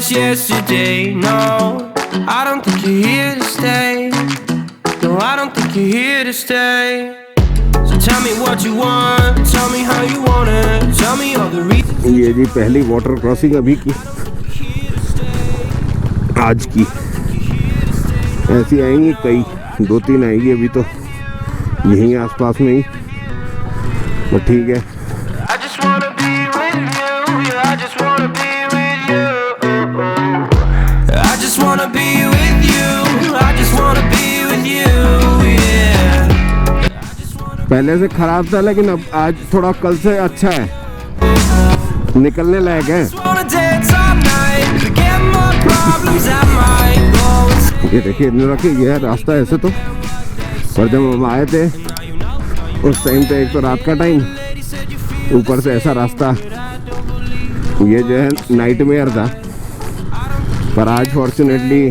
just yesterday. No, I don't think you're here to stay. No, I don't think you're here to stay. So tell me what you want, tell me how you want it, tell me all the reasons. ये जी पहली water crossing अभी की, आज की। ऐसी आएंगी कई, 2-3 आएगी अभी तो यहीं आसपास में ही, तो ठीक है। I just wanna be with you, yeah, I just wanna be with you. I just wanna be with you, I just wanna be with you, yeah. पहले से खराब था लेकिन अब आज थोड़ा कल से अच्छा है, निकलने लायक है। Just wanna dance all night, forget more problems I might go. ये देखिए इधर रखे, ये है रास्ता ऐसे तो, पर जब हम आए थे उस टाइम पे एक तो रात का टाइम, ऊपर से ऐसा रास्ता, ये जो है नाइटमेयर था। पर आज फॉर्चुनेटली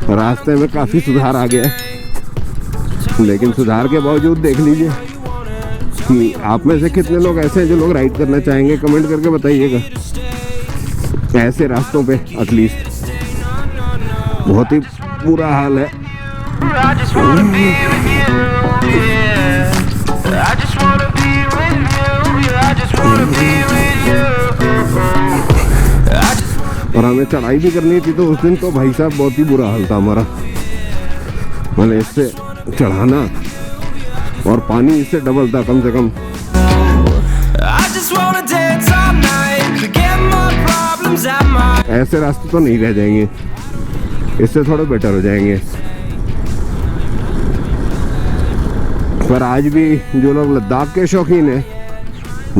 रास्ते में काफ़ी सुधार आ गया है। लेकिन सुधार के बावजूद देख लीजिए कि आप में से कितने लोग ऐसे हैं जो लोग राइड करना चाहेंगे, कमेंट करके बताइएगा। ऐसे रास्तों पे एटलीस्ट बहुत ही बुरा हाल है। I just wanna be with you, yeah. I just wanna be with you, yeah. I just wanna be with you. और हमें चढ़ाई भी करनी थी तो उस दिन तो भाई साहब बहुत ही बुरा हाल था हमारा, मैंने इससे चढ़ाना और पानी इससे डबल था कम से कम। I just wanna dance all night, forget more problems I might. ऐसे रास्ते तो नहीं रह जाएंगे, इससे थोड़े बेटर हो जाएंगे। पर आज भी जो लोग लद्दाख के शौकीन हैं,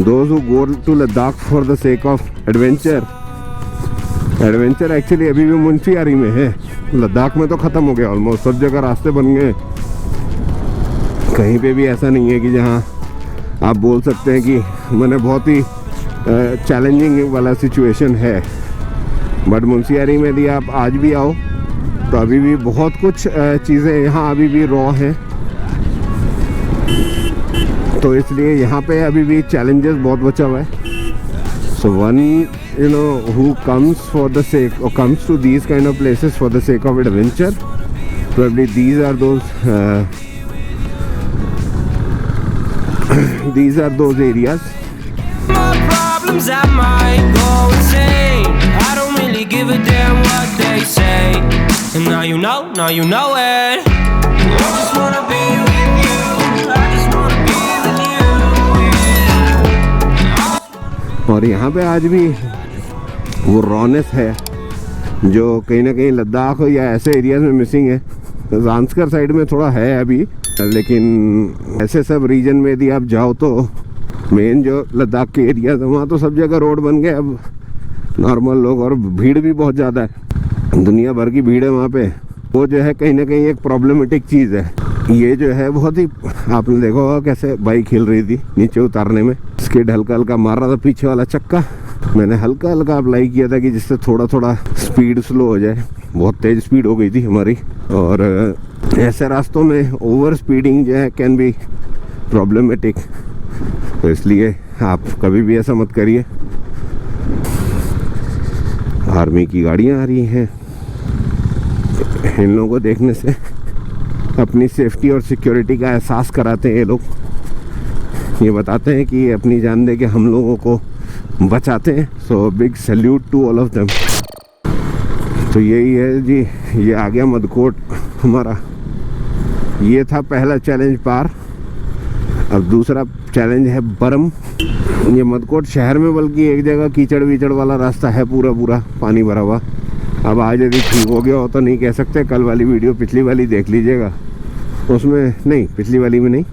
those who go to Ladakh for the sake of adventure, adventure actually अभी भी मुंशियारी में है। लद्दाख में तो ख़त्म हो गया ऑलमोस्ट, सब जगह रास्ते बन गए। कहीं पे भी ऐसा नहीं है कि जहाँ आप बोल सकते हैं कि मैंने बहुत ही चैलेंजिंग वाला सिचुएशन है। बट मुंशियारी में भी आप आज भी आओ तो अभी भी बहुत कुछ चीज़ें यहाँ अभी भी रॉ हैं, तो इसलिए यहाँ पे अभी भी चैलेंजेस बहुत बचा हुआ है। So one, you know, who comes for the sake or comes to these kind of places for the sake of adventure, probably these are those these are those areas. More problems I might go insane. I don't really give a damn what they say. And now you know, now you know it. I just wanna be with you. I just wanna be with you, yeah. और यहाँ पे आज भी वो rawness है जो कहीं ना कहीं लद्दाख या ऐसे एरियाज में मिसिंग है। ज़ांस्कर साइड में थोड़ा है अभी, लेकिन ऐसे सब रीजन में यदि आप जाओ तो मेन जो लद्दाख के एरियाज है वहाँ तो सब जगह रोड बन गए अब, नॉर्मल लोग, और भीड़ भी बहुत ज़्यादा है, दुनिया भर की भीड़ है वहाँ पे। वो जो है कहीं ना कहीं एक प्रॉब्लमेटिक चीज़ है। ये जो है बहुत ही, आपने देखा होगा कैसे बाइक हिल रही थी नीचे उतारने में, स्किड हल्का हल्का मार रहा था पीछे वाला चक्का। मैंने हल्का हल्का अप्लाई किया था कि जिससे थोड़ा थोड़ा स्पीड स्लो हो जाए, बहुत तेज़ स्पीड हो गई थी हमारी। और ऐसे रास्तों में ओवर स्पीडिंग जो है कैन बी प्रॉब्लमेटिक, तो इसलिए आप कभी भी ऐसा मत करिए। आर्मी की गाड़ियाँ आ रही हैं, इन लोगों को देखने से अपनी सेफ्टी और सिक्योरिटी का एहसास कराते हैं ये लोग। ये बताते हैं कि ये अपनी जान दे के हम लोगों को बचाते हैं। So big salute to all of them. तो यही है जी, ये आ गया मदकोट हमारा। ये था पहला चैलेंज पार। अब दूसरा चैलेंज है बरम। ये मदकोट शहर में बल्कि एक जगह कीचड़ वीचड़ वाला रास्ता है, पूरा पूरा पानी भरा हुआ। अब आज यदि ठीक हो गया हो तो नहीं कह सकते, कल वाली वीडियो पिछली वाली देख लीजिएगा, उसमें नहीं, पिछली वाली में नहीं,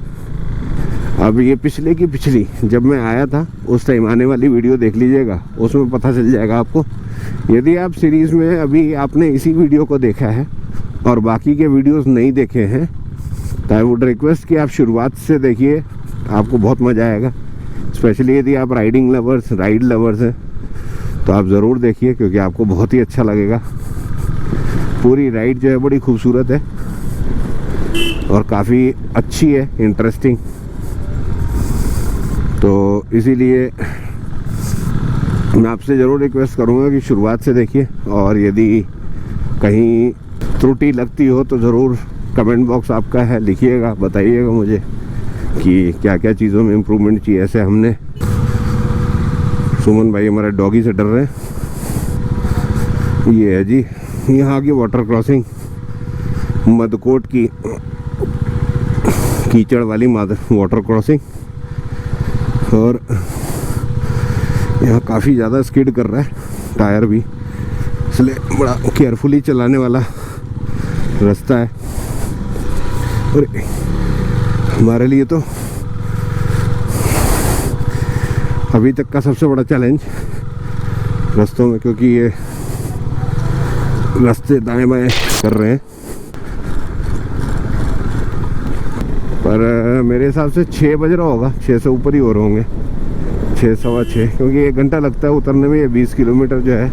अब ये पिछले की पिछली जब मैं आया था उस टाइम आने वाली वीडियो देख लीजिएगा, उसमें पता चल जाएगा आपको। यदि आप सीरीज़ में अभी आपने इसी वीडियो को देखा है और बाकी के वीडियोस नहीं देखे हैं तो आई वुड रिक्वेस्ट कि आप शुरुआत से देखिए, आपको बहुत मज़ा आएगा। स्पेशली यदि आप राइड लवर्स हैं तो आप ज़रूर देखिए, क्योंकि आपको बहुत ही अच्छा लगेगा। पूरी राइड जो है बड़ी खूबसूरत है और काफ़ी अच्छी है, इंटरेस्टिंग। तो इसीलिए मैं आपसे ज़रूर रिक्वेस्ट करूँगा कि शुरुआत से देखिए, और यदि कहीं त्रुटि लगती हो तो ज़रूर कमेंट बॉक्स आपका है, लिखिएगा, बताइएगा मुझे कि क्या क्या चीज़ों में इम्प्रूवमेंट चाहिए। ऐसे हमने सुमन भाई हमारे डॉगी से डर रहे हैं। ये है जी यहाँ की वाटर क्रॉसिंग, मदकोट की कीचड़ वाली वाटर क्रॉसिंग, और यहाँ काफ़ी ज़्यादा स्किड कर रहा है टायर भी, इसलिए बड़ा केयरफुली चलाने वाला रास्ता है। और हमारे लिए तो अभी तक का सबसे बड़ा चैलेंज रास्तों में, क्योंकि ये रास्ते दाएं बाएं कर रहे हैं। पर मेरे हिसाब से 6 बज रहा होगा, 6 से ऊपर ही हो रहे होंगे, 6 सवा 6, क्योंकि 1 घंटा लगता है उतरने में। ये 20 किलोमीटर जो है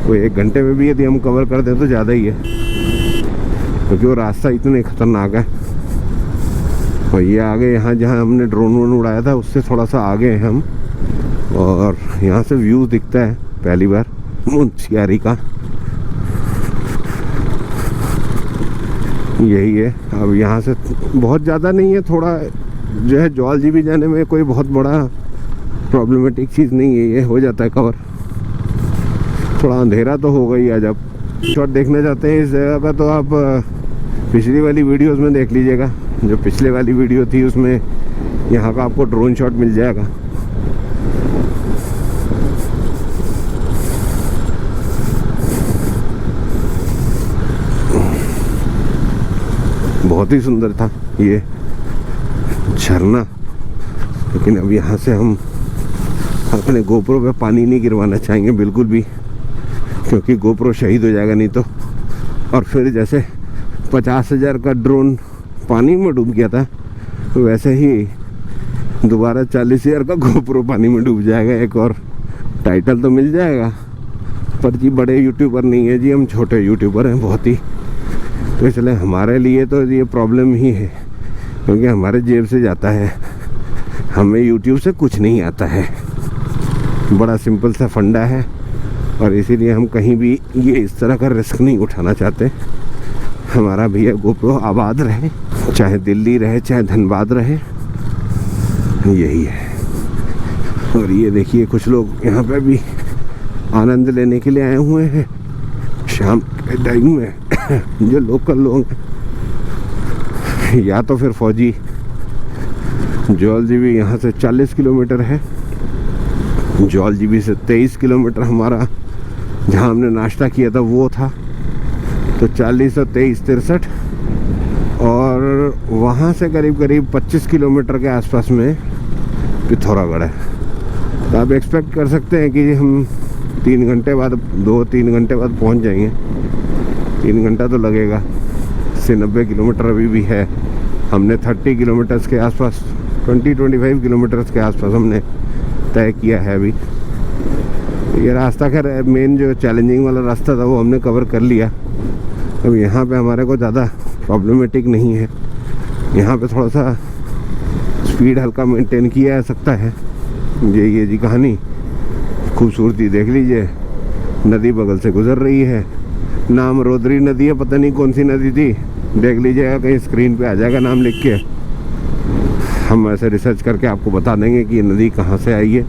वो 1 घंटे में भी यदि हम कवर कर दें तो ज़्यादा ही है, क्योंकि वो रास्ता इतने खतरनाक है। और ये आगे यहाँ जहाँ हमने ड्रोन वोन उड़ाया था उससे थोड़ा सा आगे हैं हम, और यहाँ से व्यू दिखता है पहली बार मुंशियारी का। यही है। अब यहाँ से बहुत ज़्यादा नहीं है, थोड़ा जो है जॉल भी जाने में कोई बहुत बड़ा प्रॉब्लमेटिक चीज़ नहीं है, ये हो जाता है कवर। थोड़ा अंधेरा तो होगा ही। आज आप शॉट देखना चाहते हैं इस जगह का तो आप पिछली वाली वीडियोस में देख लीजिएगा। जो पिछले वाली वीडियो थी उसमें यहाँ का आपको ड्रोन शॉट मिल जाएगा। बहुत ही सुंदर था ये झरना, लेकिन अब यहाँ से हम अपने गोप्रो पे पानी नहीं गिरवाना चाहेंगे बिल्कुल भी, क्योंकि गोप्रो शहीद हो जाएगा नहीं तो। और फिर जैसे 50,000 का ड्रोन पानी में डूब गया था, वैसे ही दोबारा 40,000 का गोप्रो पानी में डूब जाएगा। एक और टाइटल तो मिल जाएगा, पर जी बड़े यूट्यूबर नहीं है जी, हम छोटे यूट्यूबर हैं बहुत ही। तो इसलिए हमारे लिए तो ये प्रॉब्लम ही है, क्योंकि हमारे जेब से जाता है, हमें यूट्यूब से कुछ नहीं आता है। बड़ा सिंपल सा फंडा है, और इसीलिए हम कहीं भी ये इस तरह का रिस्क नहीं उठाना चाहते। हमारा भैया गोप्रो आबाद रहे, चाहे दिल्ली रहे चाहे धनबाद रहे, यही है। और ये देखिए कुछ लोग यहाँ पे भी आनंद लेने के लिए आए हुए हैं शाम के टाइम में। जो लोकल लोग हैं, या तो फिर फौजी। जौलजीबी यहाँ से 40 किलोमीटर है, जौलजीबी से 23 किलोमीटर हमारा जहाँ हमने नाश्ता किया था वो था, तो 40 और 23 63, और वहाँ से करीब करीब 25 किलोमीटर के आसपास में पिथौरागढ़ है। तो आप एक्सपेक्ट कर सकते हैं कि हम 3 घंटे बाद 2-3 घंटे बाद पहुँच जाएंगे। 3 घंटा तो लगेगा। 90 किलोमीटर अभी भी है। हमने 30 किलोमीटर्स के आसपास 20-25 किलोमीटर्स के आसपास हमने तय किया है अभी। ये रास्ता खैर मेन जो चैलेंजिंग वाला रास्ता था वो हमने कवर कर लिया। अब यहाँ पे हमारे को ज़्यादा प्रॉब्लमेटिक नहीं है। यहाँ पे थोड़ा सा स्पीड हल्का मेंटेन किया जा सकता है। ये जी कहानी, खूबसूरती देख लीजिए। नदी बगल से गुजर रही है, नाम रोदरी नदी है, पता नहीं कौन सी नदी थी, देख लीजिएगा, कहीं स्क्रीन पे आ जाएगा नाम लिख के। हम ऐसे रिसर्च करके आपको बता देंगे कि ये नदी कहाँ से आई है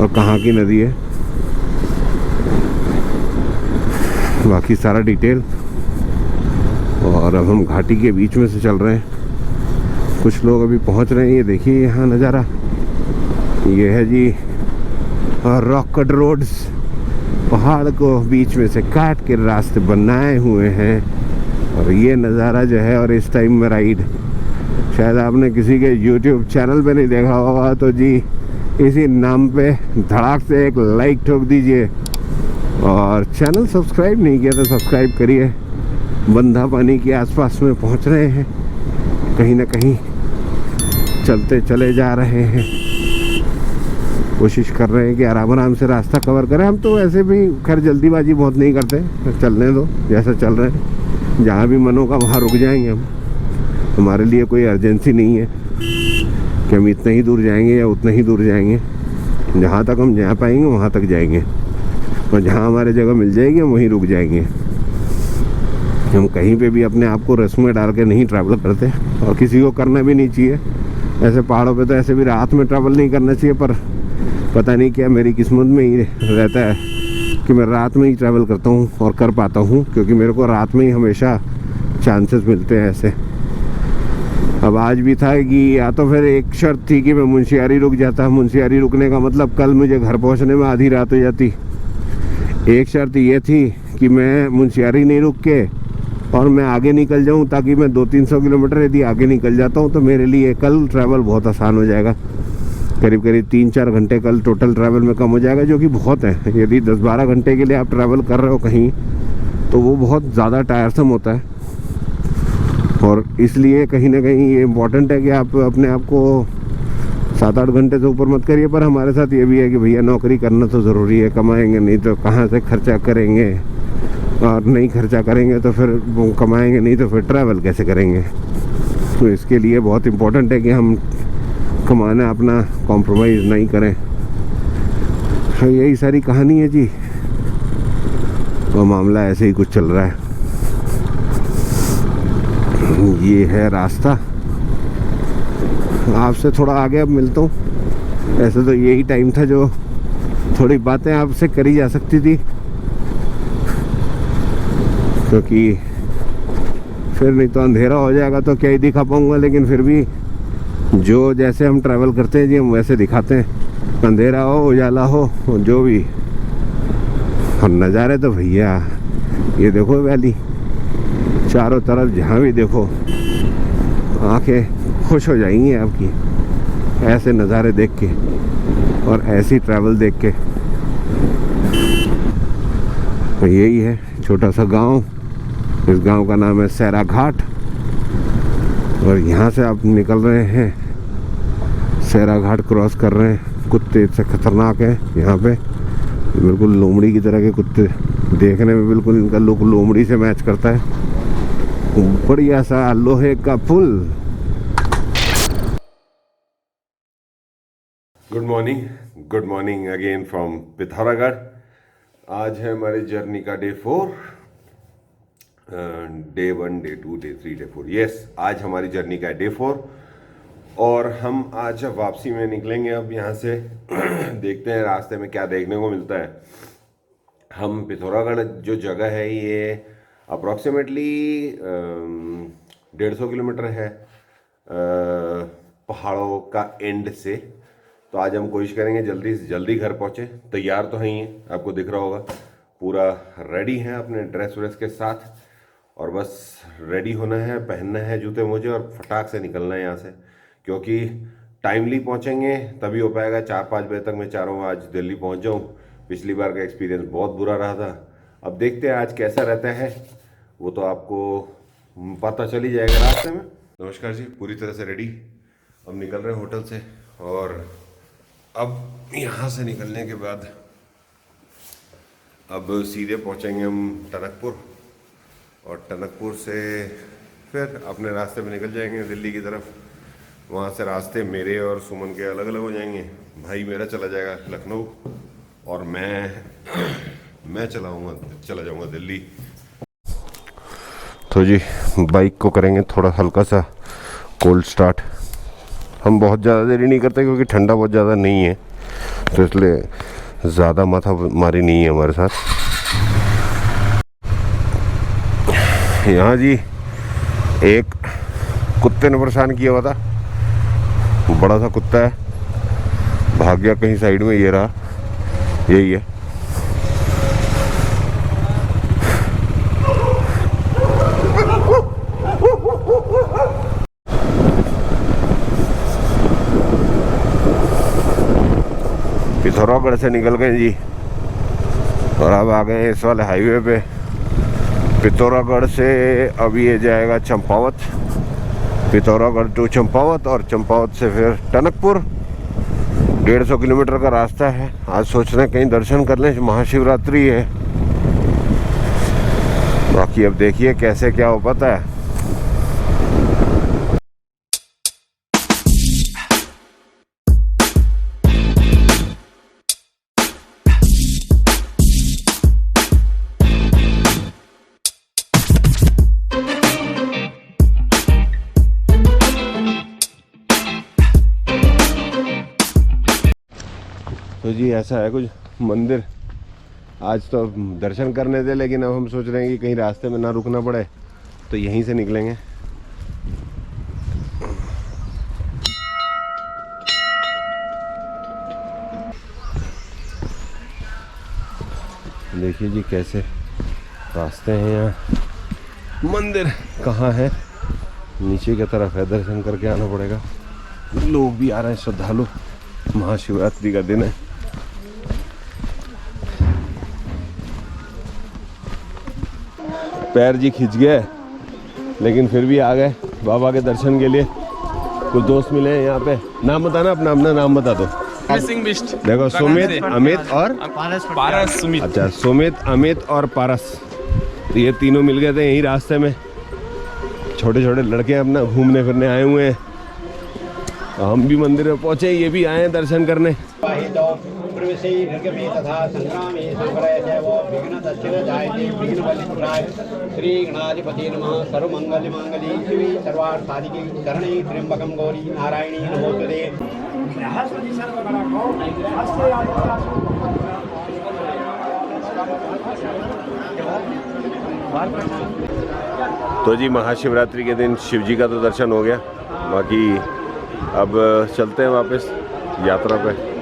और कहाँ की नदी है, बाकी सारा डिटेल। और अब हम घाटी के बीच में से चल रहे हैं, कुछ लोग अभी पहुँच रहे हैं। ये देखिए यहाँ नज़ारा, ये है जी रॉक कट रोड्स, पहाड़ को बीच में से काट के रास्ते बनाए हुए हैं। और ये नज़ारा जो है, और इस टाइम में राइड, शायद आपने किसी के YouTube चैनल पे नहीं देखा होगा, तो जी इसी नाम पे धड़ाक से एक लाइक ठोक दीजिए, और चैनल सब्सक्राइब नहीं किया तो सब्सक्राइब करिए। बंधा पानी के आसपास में पहुंच रहे हैं, कहीं ना कहीं चलते चले जा रहे हैं, कोशिश कर रहे हैं कि आराम से रास्ता कवर करें। हम तो वैसे भी खैर जल्दीबाजी बहुत नहीं करते, चलने दो जैसा चल रहे हैं, जहाँ भी मन होगा वहाँ रुक जाएंगे हम। हमारे लिए कोई अर्जेंसी नहीं है कि हम इतना ही दूर जाएंगे या उतना ही दूर जाएंगे, जहाँ तक हम जा पाएंगे वहाँ तक जाएंगे, और जहाँ हमारे जगह मिल जाएगी हम वहीं रुक जाएंगे। हम कहीं पे भी अपने आप को रिस्क में डाल के नहीं ट्रैवल करते, और किसी को करना भी नहीं चाहिए। ऐसे पहाड़ों पे तो ऐसे भी रात में ट्रैवल नहीं करना चाहिए, पर पता नहीं क्या मेरी किस्मत में ही रहता है कि मैं रात में ही ट्रैवल करता हूँ और कर पाता हूँ, क्योंकि मेरे को रात में ही हमेशा चांसेस मिलते हैं ऐसे। अब आज भी था कि या तो फिर एक शर्त थी कि मैं मुंशियारी रुक जाता। मुंशियारी रुकने का मतलब कल मुझे घर पहुँचने में आधी रात हो जाती। एक शर्त ये थी कि मैं मुंशियारी नहीं रुक के और मैं आगे निकल जाऊं, ताकि मैं 200-300 किलोमीटर यदि आगे निकल जाता हूं तो मेरे लिए कल ट्रैवल बहुत आसान हो जाएगा। करीब 3-4 घंटे कल टोटल ट्रैवल में कम हो जाएगा, जो कि बहुत है। यदि 10-12 घंटे के लिए आप ट्रैवल कर रहे हो कहीं, तो वो बहुत ज़्यादा टायरसम होता है। और इसलिए कहीं ना कहीं ये इम्पोर्टेंट है कि आप अपने आप को 7-8 घंटे से ऊपर मत करिए। पर हमारे साथ ये भी है कि भैया नौकरी करना तो ज़रूरी है, कमाएंगे नहीं तो कहाँ से खर्चा करेंगे, और नहीं खर्चा करेंगे तो फिर वो कमाएंगे नहीं तो फिर ट्रैवल कैसे करेंगे। तो इसके लिए बहुत इम्पोर्टेंट है कि हम कमाना अपना कॉम्प्रोमाइज़ नहीं करें। तो यही सारी कहानी है जी, वो मामला ऐसे ही कुछ चल रहा है। ये है रास्ता। आपसे थोड़ा आगे अब मिलता हूँ। ऐसे तो यही टाइम था जो थोड़ी बातें आपसे करी जा सकती थी, क्योंकि फिर नहीं तो अंधेरा हो जाएगा तो क्या ही दिखा पाऊँगा। लेकिन फिर भी जो जैसे हम ट्रैवल करते हैं जी, हम वैसे दिखाते हैं, अंधेरा हो उजाला हो जो भी। और नज़ारे तो भैया ये देखो वैली, चारों तरफ जहाँ भी देखो आंखें खुश हो जाएंगी आपकी ऐसे नज़ारे देख के और ऐसी ट्रैवल देख के। तो यही है छोटा सा गांव। इस गांव का नाम है सैरा घाट, और यहाँ से आप निकल रहे हैं, सैरा घाट क्रॉस कर रहे हैं। कुत्ते से खतरनाक है यहाँ पे, बिल्कुल लोमड़ी की तरह के कुत्ते, देखने में बिल्कुल इनका लुक लोमड़ी से मैच करता है। बढ़िया सा लोहे का पुल। Good morning again from Pithoragarh. आज है हमारी जर्नी का day 4, day 1, day 2, day 3, day 4। Yes, आज हमारी जर्नी का डे 4, और हम आज वापसी में निकलेंगे अब यहाँ से। देखते हैं रास्ते में क्या देखने को मिलता है। हम पिथौरागढ़ जो जगह है ये अप्रॉक्सीमेटली 150 किलोमीटर है पहाड़ों का एंड से। तो आज हम कोशिश करेंगे जल्दी से जल्दी घर पहुँचे। तैयार तो हैं ही, आपको दिख रहा होगा, पूरा रेडी है अपने ड्रेस व्रेस के साथ, और बस रेडी होना है, पहनना है जूते मोजे और फटाक से निकलना है यहाँ से, क्योंकि टाइमली पहुँचेंगे तभी हो पाएगा। 4-5 बजे तक मैं चाह रहा हूँ आज दिल्ली पहुँच जाऊँ। पिछली बार का एक्सपीरियंस बहुत बुरा रहा था। अब देखते हैं आज कैसा रहता है, वो तो आपको पता चल ही जाएगा रास्ते में। नमस्कार जी, पूरी तरह से रेडी, अब निकल रहे हैं होटल से। और अब यहाँ से निकलने के बाद अब सीधे पहुँचेंगे हम टनकपुर, और टनकपुर से फिर अपने रास्ते में निकल जाएंगे दिल्ली की तरफ। वहाँ से रास्ते मेरे और सुमन के अलग अलग हो जाएंगे। भाई मेरा चला जाएगा लखनऊ, और मैं चला जाऊँगा दिल्ली। तो जी बाइक को करेंगे थोड़ा हल्का सा कोल्ड स्टार्ट। हम बहुत ज़्यादा देरी नहीं करते क्योंकि ठंडा बहुत ज़्यादा नहीं है, तो इसलिए ज़्यादा माथा मारी नहीं है हमारे साथ। यहाँ जी एक कुत्ते ने परेशान किया हुआ था, बड़ा सा कुत्ता है, भाग गया कहीं साइड में। ये रहा, यही है। पिथौरागढ़ से निकल गए जी, और अब आ गए इस वाले हाईवे पे। पिथौरागढ़ से अब ये जाएगा चंपावत, पिथौरागढ़ टू चंपावत, और चंपावत से फिर टनकपुर। 150 किलोमीटर का रास्ता है। आज सोच रहे हैं कहीं दर्शन कर लें, महाशिवरात्रि है। बाकी अब देखिए कैसे क्या हो पाता है। तो जी ऐसा है कुछ मंदिर। आज तो दर्शन करने थे, लेकिन अब हम सोच रहे हैं कि कहीं रास्ते में ना रुकना पड़े, तो यहीं से निकलेंगे। देखिए जी कैसे रास्ते हैं यहाँ। मंदिर कहाँ है? नीचे की तरफ है, दर्शन करके आना पड़ेगा। लोग भी आ रहे हैं, श्रद्धालु। महाशिवरात्रि का दिन है। पैर जी खिंच गए, लेकिन फिर भी आ गए बाबा के दर्शन के लिए। कुछ दोस्त मिले हैं यहाँ पे। नाम बताना अपना, अपना नाम बता दो। सिंह बिष्ट। देखो, सुमित, अमित और पारस। सुमित। अच्छा, सुमित, अमित और पारस, तो ये तीनों मिल गए थे यही रास्ते में। छोटे छोटे लड़के अपना घूमने फिरने आए हुए हैं। हम भी मंदिर में पहुंचे, ये भी आए हैं दर्शन करने। श्री गणाधिपति नमः। सर्वमंगल मांगल्ये शिवे सर्वार्थसाधिके शरण्ये त्र्यंबकं गौरी नारायणी नमोस्तुते। तो जी महाशिवरात्रि के दिन शिव जी का तो दर्शन हो गया, बाकी अब चलते हैं वापस यात्रा पे।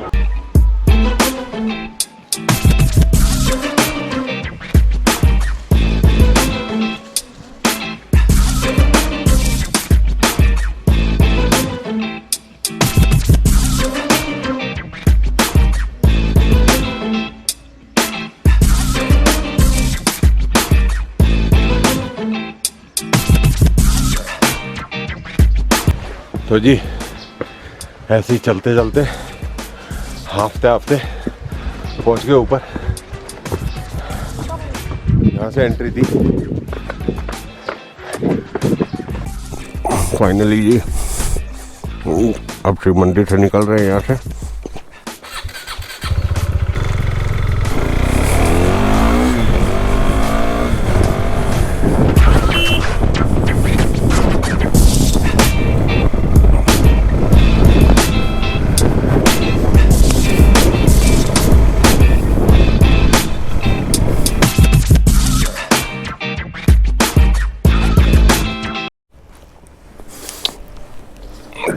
तो जी ऐसे ही चलते चलते हाफते हाफते पहुंच गए ऊपर। यहाँ से एंट्री थी। फाइनली जी अब शिव मंदिर से निकल रहे हैं यहाँ से।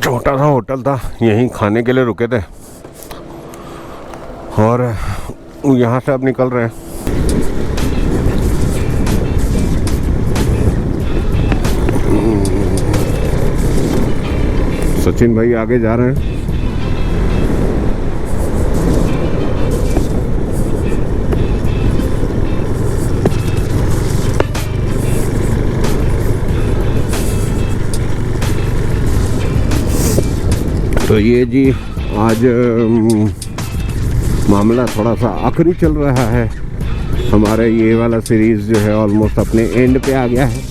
छोटा सा होटल था, यहीं खाने के लिए रुके थे और यहाँ से अब निकल रहे हैं। सचिन भाई आगे जा रहे हैं। तो ये जी आज मामला थोड़ा सा आखिरी चल रहा है। हमारे ये वाला सीरीज़ जो है ऑलमोस्ट अपने एंड पे आ गया है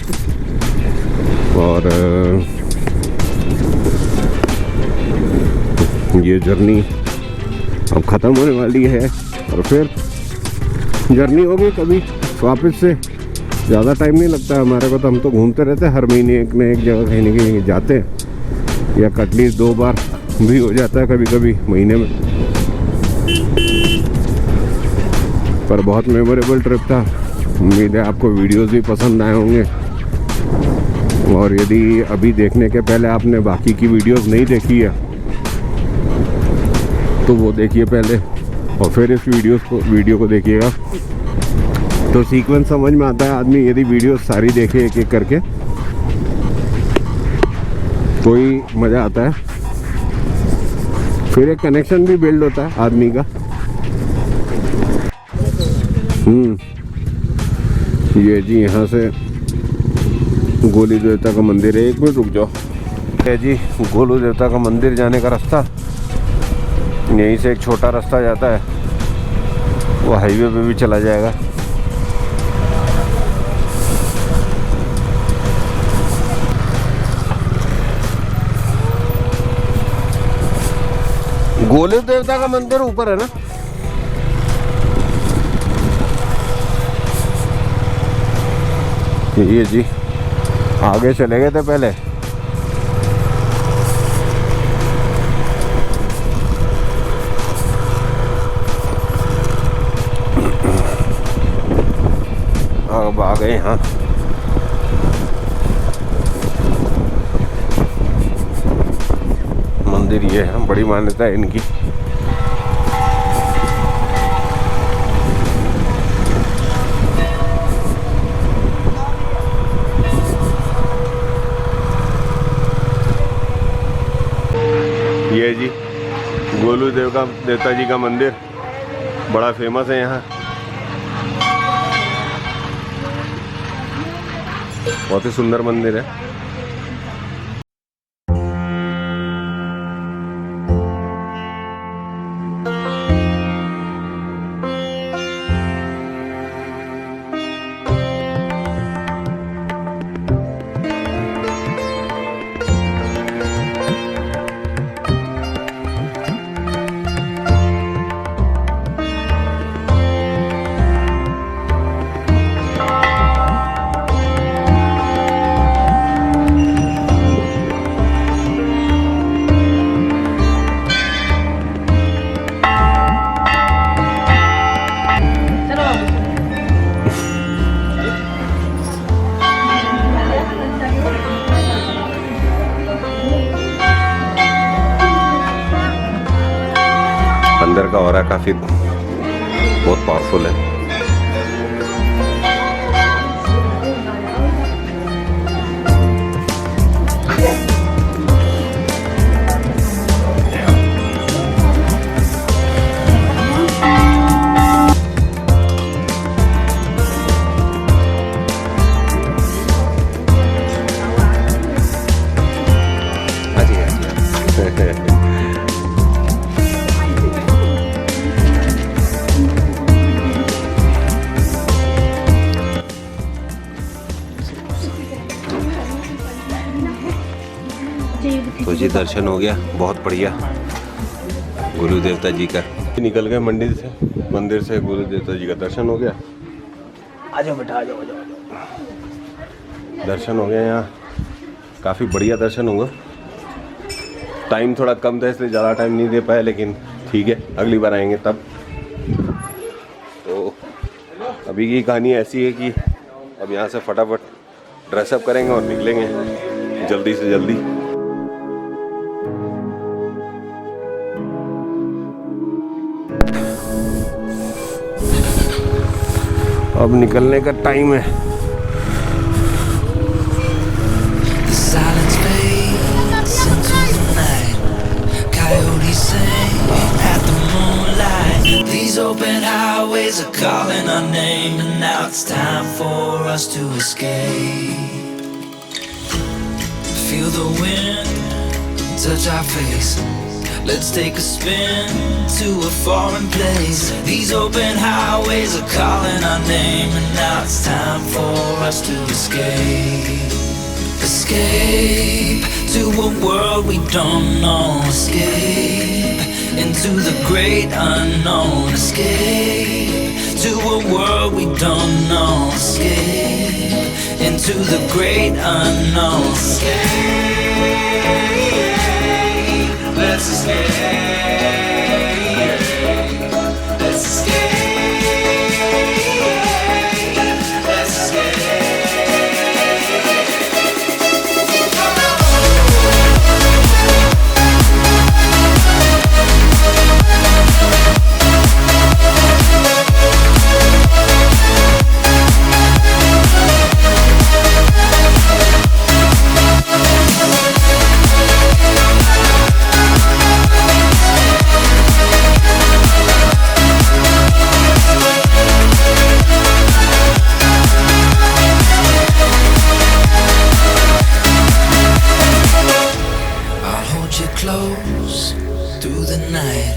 और ये जर्नी अब ख़त्म होने वाली है और फिर जर्नी होगी कभी वापस से। ज़्यादा टाइम नहीं लगता हमारे को, तो हम तो घूमते रहते हैं, हर महीने एक न एक जगह कहीं न कहीं जाते हैं, या एटलीस्ट 2 बार भी हो जाता है कभी कभी महीने में। पर बहुत मेमोरेबल ट्रिप था। उम्मीद है आपको वीडियोस भी पसंद आए होंगे, और यदि अभी देखने के पहले आपने बाकी की वीडियोस नहीं देखी है तो वो देखिए पहले, और फिर इस वीडियो को देखिएगा, तो सीक्वेंस समझ में आता है। आदमी यदि वीडियो सारी देखे एक एक करके तो ही मज़ा आता है, फिर एक कनेक्शन भी बिल्ड होता है आदमी का। ये जी यहाँ से गोलू देवता का मंदिर है। 1 मिनट रुक जाओ। है जी गोलू देवता का मंदिर जाने का रास्ता। यहीं से एक छोटा रास्ता जाता है, वो हाईवे पे भी चला जाएगा। गोलू देवता का मंदिर ऊपर है ना? ये जी आगे चले गए थे पहले। अब आ गए यहाँ। मंदिर ये है, बड़ी मान्यता है इनकी। ये जी गोलू देवता जी का मंदिर बड़ा फेमस है यहाँ। बहुत ही सुंदर मंदिर है। अंदर का ऑरा काफी बहुत पावरफुल है। तो जी दर्शन हो गया, बहुत बढ़िया। गुरु देवता जी का निकल गए मंदिर से गुरु देवता जी का दर्शन हो गया। आ जाओ बेटा, आ जाओ। दर्शन हो गया, यहाँ काफ़ी बढ़िया दर्शन हुआ। टाइम थोड़ा कम था इसलिए ज़्यादा टाइम नहीं दे पाए, लेकिन ठीक है, अगली बार आएंगे तब। तो अभी की कहानी ऐसी है कि अब यहाँ से फटाफट ड्रेसअप करेंगे और निकलेंगे जल्दी से जल्दी। अब निकलने का टाइम है। These open highways are calling our name, and now it's time for us to escape. Feel the wind touch our face. Let's take a spin to a foreign place. These open highways are calling our name, and now it's time for us to escape. Escape to a world we don't know. Escape into the great unknown. Escape to a world we don't know. Escape into the great unknown. Escape, let's escape. Let's escape. Let's escape. Close through the night,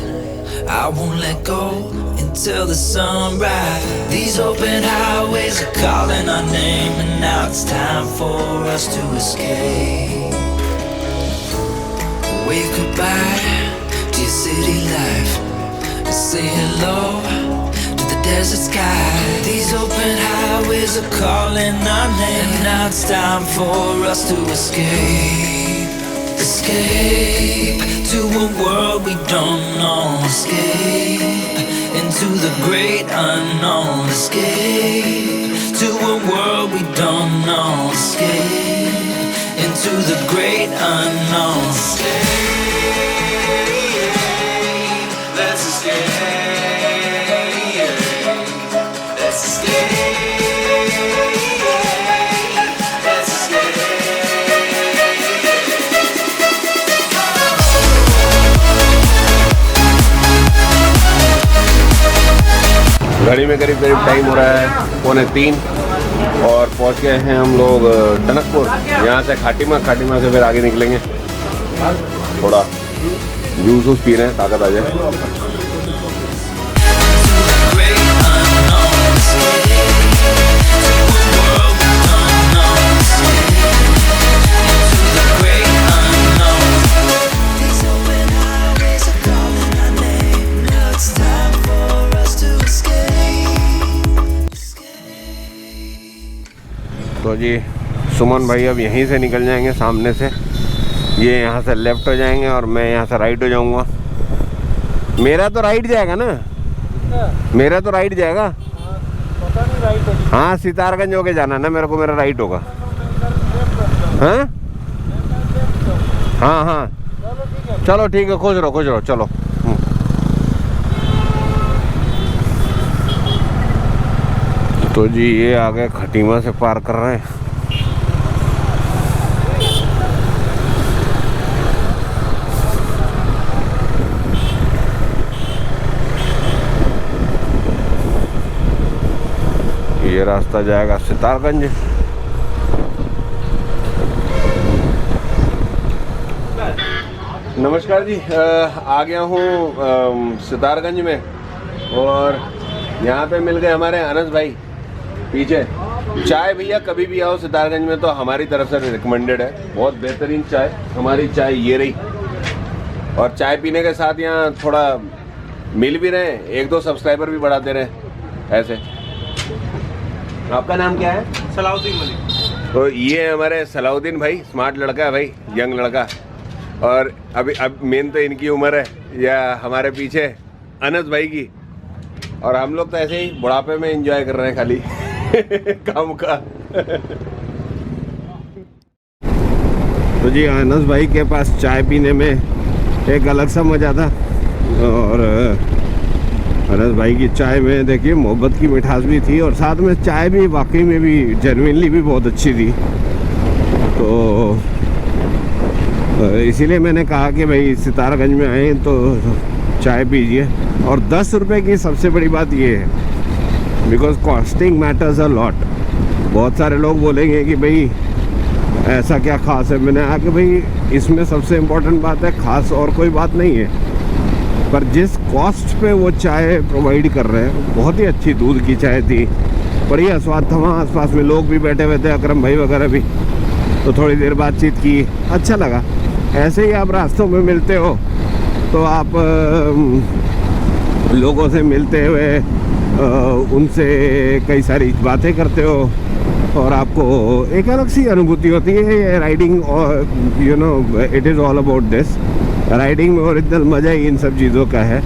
I won't let go until the sunrise. These open highways are calling our name, and now it's time for us to escape. Wave goodbye to your city life, and say hello to the desert sky. These open highways are calling our name, and now it's time for us to escape. Escape to a world we don't know. Escape into the great unknown. Escape to a world we don't know. Escape into the great unknown. Escape, let's escape. Let's escape. Let's escape. घड़ी में करीब time हो रहा है 2:45 और पहुंच गए हैं हम लोग टनकपुर। यहाँ से खाटिमा से फिर आगे निकलेंगे। थोड़ा जूस पी रहे हैं, ताकत आ जाए। तो जी सुमन भाई अब यहीं से निकल जाएंगे सामने से। ये यहाँ से लेफ्ट हो जाएंगे और मैं यहाँ से राइट हो जाऊँगा। मेरा तो राइट जाएगा ना? मेरा तो राइट जाएगा। पता नहीं राइट होगी। हाँ सितारगंज होके जाना ना मेरे को, मेरा राइट होगा। हाँ हाँ हाँ चलो ठीक है, खुश रहो चलो। तो जी ये आ गए खटीमा से पार कर रहे हैं। ये रास्ता जाएगा सितारगंज। नमस्कार जी, आ गया हूँ सितारगंज में और यहाँ पे मिल गए हमारे अनस भाई पीछे। चाय भैया कभी भी आओ सितारगंज में तो हमारी तरफ से रिकमेंडेड है, बहुत बेहतरीन चाय। हमारी चाय ये रही। और चाय पीने के साथ यहाँ थोड़ा मिल भी रहे हैं, 1-2 सब्सक्राइबर भी बढ़ा दे रहे हैं ऐसे। आपका नाम क्या है? सलाउद्दीन मलिक। तो ये हमारे सलाउद्दीन भाई, स्मार्ट लड़का है भाई, यंग लड़का। और अब मेन तो इनकी उम्र है या हमारे पीछे अनस भाई की। और हम लोग तो ऐसे ही बुढ़ापे में एंजॉय कर रहे हैं खाली काम का। तो जी अनस भाई के पास चाय पीने में एक अलग सा मज़ा था। और अनस भाई की चाय में देखिए मोहब्बत की मिठास भी थी और साथ में चाय भी वाकई में भी जेन्युइनली भी बहुत अच्छी थी। तो इसीलिए मैंने कहा कि भाई सितारगंज में आए तो चाय पीजिए। और 10 रुपये की सबसे बड़ी बात ये है, because costing matters a lot. बहुत सारे लोग बोलेंगे कि भाई ऐसा क्या खास है। मैंने कहा कि भाई इसमें सबसे इम्पोर्टेंट बात है खास और कोई बात नहीं है, पर जिस कॉस्ट पे वो चाय प्रोवाइड कर रहे हैं, बहुत ही अच्छी दूध की चाय थी, बढ़िया स्वाद था। वहाँ आसपास में लोग भी बैठे हुए थे, अकरम भाई वगैरह भी। तो थोड़ी देर बातचीत की, अच्छा लगा। ऐसे ही आप रास्तों में मिलते हो तो आप लोगों से मिलते हुए उनसे कई सारी बातें करते हो और आपको एक अलग सी अनुभूति होती है। राइडिंग और you know it is all about this. Riding में ओरिजिनल मज़ा ही इन सब चीज़ों का है।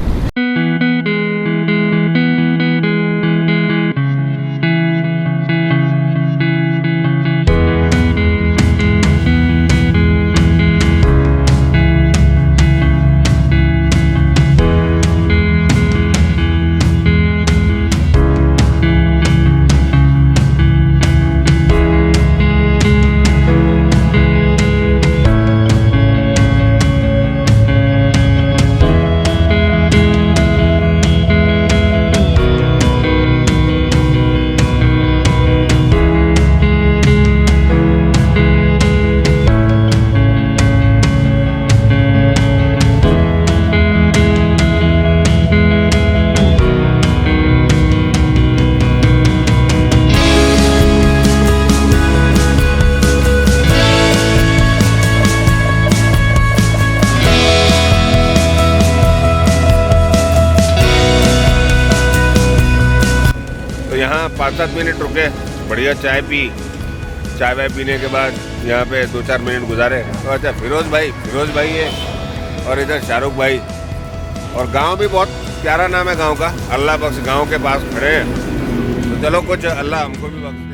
यहाँ 5-7 मिनट रुके, बढ़िया चाय पी। चाय वाय पीने के बाद यहाँ पे 2-4 मिनट गुजारे। तो अच्छा फिरोज भाई है और इधर शाहरुख भाई। और गांव भी बहुत प्यारा नाम है गांव का, अल्लाह बख्श गांव के पास खड़े हैं। तो चलो कुछ अल्लाह हमको भी बख्श दे।